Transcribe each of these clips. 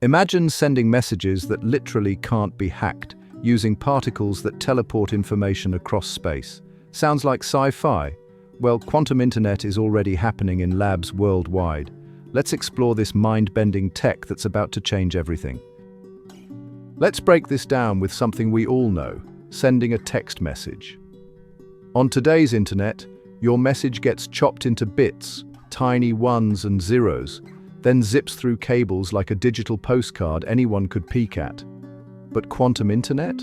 Imagine sending messages that literally can't be hacked, using particles that teleport information across space. Sounds like sci-fi? Well, quantum internet is already happening in labs worldwide. Let's explore this mind-bending tech that's about to change everything. Let's break this down with something we all know: sending a text message. On today's internet, your message gets chopped into bits, tiny ones and zeros, then zips through cables like a digital postcard anyone could peek at. But quantum internet?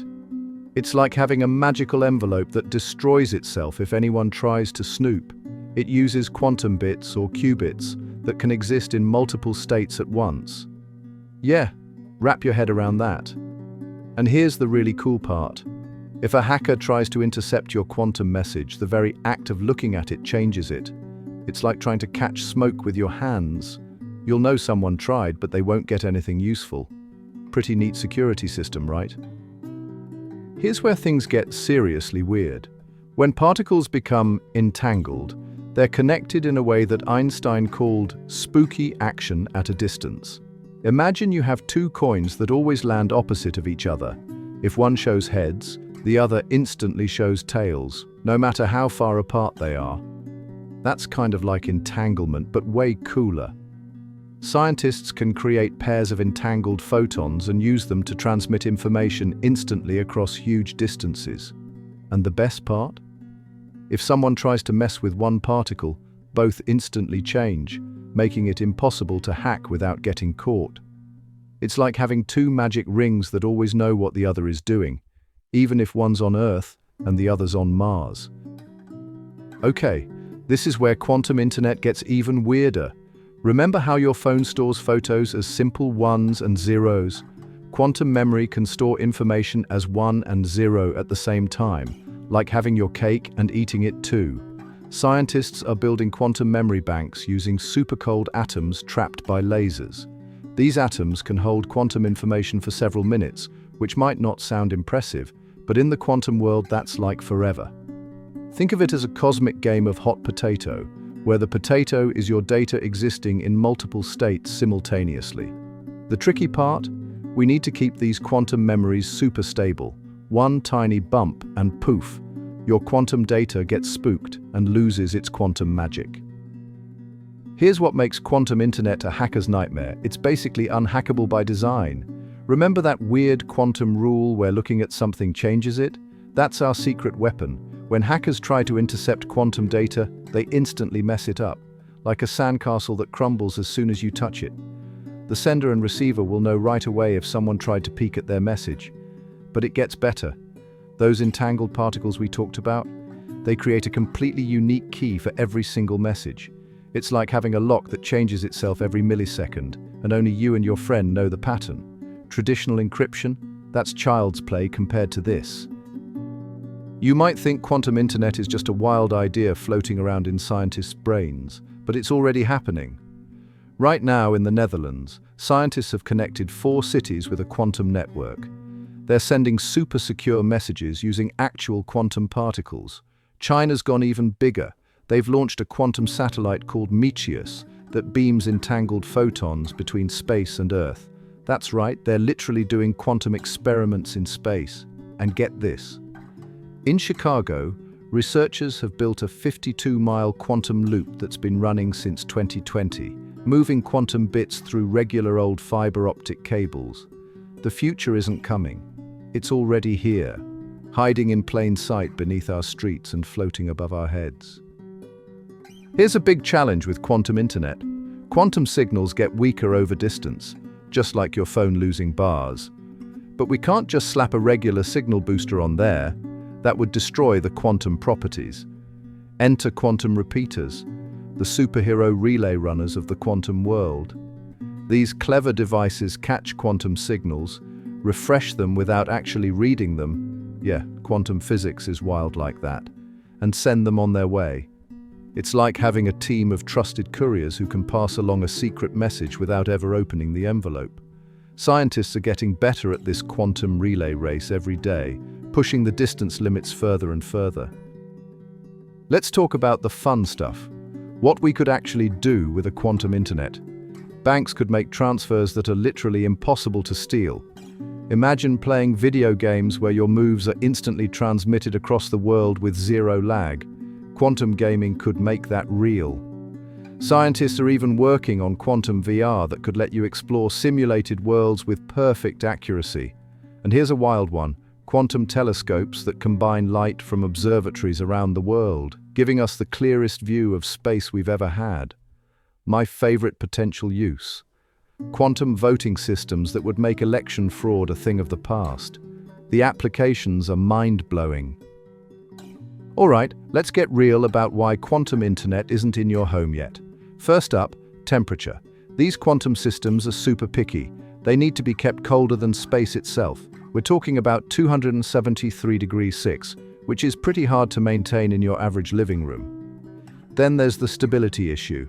It's like having a magical envelope that destroys itself if anyone tries to snoop. It uses quantum bits or qubits that can exist in multiple states at once. Yeah, wrap your head around that. And here's the really cool part. If a hacker tries to intercept your quantum message, the very act of looking at it changes it. It's like trying to catch smoke with your hands. You'll know someone tried, but they won't get anything useful. Pretty neat security system, right? Here's where things get seriously weird. When particles become entangled, they're connected in a way that Einstein called spooky action at a distance. Imagine you have two coins that always land opposite of each other. If one shows heads, the other instantly shows tails, no matter how far apart they are. That's kind of like entanglement, but way cooler. Scientists can create pairs of entangled photons and use them to transmit information instantly across huge distances. And the best part? If someone tries to mess with one particle, both instantly change, making it impossible to hack without getting caught. It's like having two magic rings that always know what the other is doing, even if one's on Earth and the other's on Mars. Okay, this is where quantum internet gets even weirder. Remember how your phone stores photos as simple ones and zeros? Quantum memory can store information as 1 and 0 at the same time, like having your cake and eating it too. Scientists are building quantum memory banks using supercold atoms trapped by lasers. These atoms can hold quantum information for several minutes, which might not sound impressive, but in the quantum world that's like forever. Think of it as a cosmic game of hot potato, where the potato is your data existing in multiple states simultaneously. The tricky part? We need to keep these quantum memories super stable. One tiny bump and poof, your quantum data gets spooked and loses its quantum magic. Here's what makes quantum internet a hacker's nightmare. It's basically unhackable by design. Remember that weird quantum rule where looking at something changes it? That's our secret weapon. When hackers try to intercept quantum data, they instantly mess it up, like a sandcastle that crumbles as soon as you touch it. The sender and receiver will know right away if someone tried to peek at their message. But it gets better. Those entangled particles we talked about, they create a completely unique key for every single message. It's like having a lock that changes itself every millisecond, and only you and your friend know the pattern. Traditional encryption? That's child's play compared to this. You might think quantum internet is just a wild idea floating around in scientists' brains, but it's already happening. Right now in the Netherlands, scientists have connected 4 cities with a quantum network. They're sending super secure messages using actual quantum particles. China's gone even bigger. They've launched a quantum satellite called Meteus that beams entangled photons between space and Earth. That's right, they're literally doing quantum experiments in space. And get this. In Chicago, researchers have built a 52-mile quantum loop that's been running since 2020, moving quantum bits through regular old fiber optic cables. The future isn't coming. It's already here, hiding in plain sight beneath our streets and floating above our heads. Here's a big challenge with quantum internet. Quantum signals get weaker over distance, just like your phone losing bars. But we can't just slap a regular signal booster on there. That would destroy the quantum properties. Enter quantum repeaters, the superhero relay runners of the quantum world. These clever devices catch quantum signals, refresh them without actually reading them, yeah, quantum physics is wild like that, and send them on their way. It's like having a team of trusted couriers who can pass along a secret message without ever opening the envelope. Scientists are getting better at this quantum relay race every day, pushing the distance limits further and further. Let's talk about the fun stuff. What we could actually do with a quantum internet. Banks could make transfers that are literally impossible to steal. Imagine playing video games where your moves are instantly transmitted across the world with zero lag. Quantum gaming could make that real. Scientists are even working on quantum VR that could let you explore simulated worlds with perfect accuracy. And here's a wild one: quantum telescopes that combine light from observatories around the world, giving us the clearest view of space we've ever had. My favorite potential use: quantum voting systems that would make election fraud a thing of the past. The applications are mind-blowing. All right, let's get real about why quantum internet isn't in your home yet. First up, temperature. These quantum systems are super picky. They need to be kept colder than space itself. We're talking about 273 degrees 6, which is pretty hard to maintain in your average living room. Then there's the stability issue.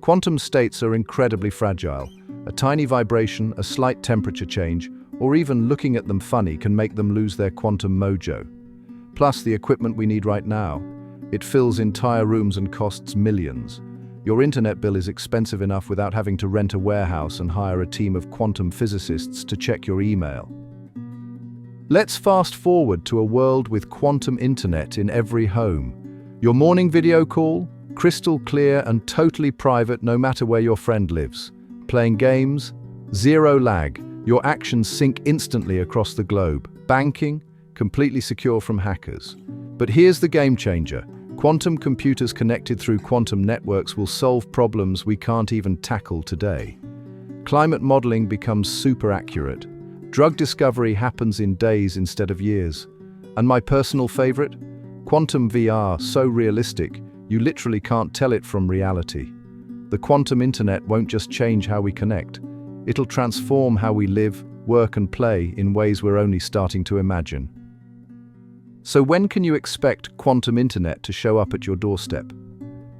Quantum states are incredibly fragile. A tiny vibration, a slight temperature change, or even looking at them funny can make them lose their quantum mojo. Plus the equipment we need right now. It fills entire rooms and costs millions. Your internet bill is expensive enough without having to rent a warehouse and hire a team of quantum physicists to check your email. Let's fast forward to a world with quantum internet in every home. Your morning video call, crystal clear and totally private no matter where your friend lives. Playing games, zero lag. Your actions sync instantly across the globe. Banking, completely secure from hackers. But here's the game changer. Quantum computers connected through quantum networks will solve problems we can't even tackle today. Climate modeling becomes super accurate. Drug discovery happens in days instead of years. And my personal favorite? Quantum VR, so realistic, you literally can't tell it from reality. The quantum internet won't just change how we connect. It'll transform how we live, work and play in ways we're only starting to imagine. So when can you expect quantum internet to show up at your doorstep?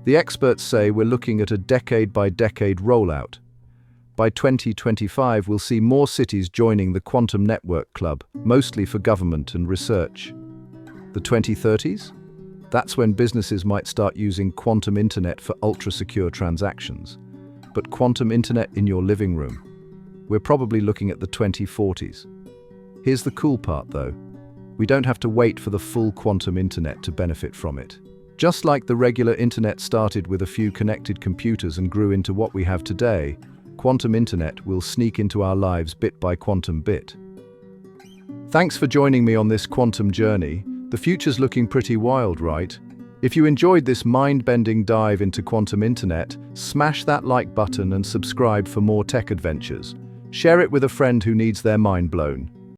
The experts say we're looking at a decade-by-decade rollout. By 2025, we'll see more cities joining the Quantum Network Club, mostly for government and research. The 2030s? That's when businesses might start using quantum internet for ultra-secure transactions. But quantum internet in your living room? We're probably looking at the 2040s. Here's the cool part, though. We don't have to wait for the full quantum internet to benefit from it. Just like the regular internet started with a few connected computers and grew into what we have today, quantum internet will sneak into our lives bit by quantum bit. Thanks for joining me on this quantum journey. The future's looking pretty wild, right? If you enjoyed this mind-bending dive into quantum internet, smash that like button and subscribe for more tech adventures. Share it with a friend who needs their mind blown.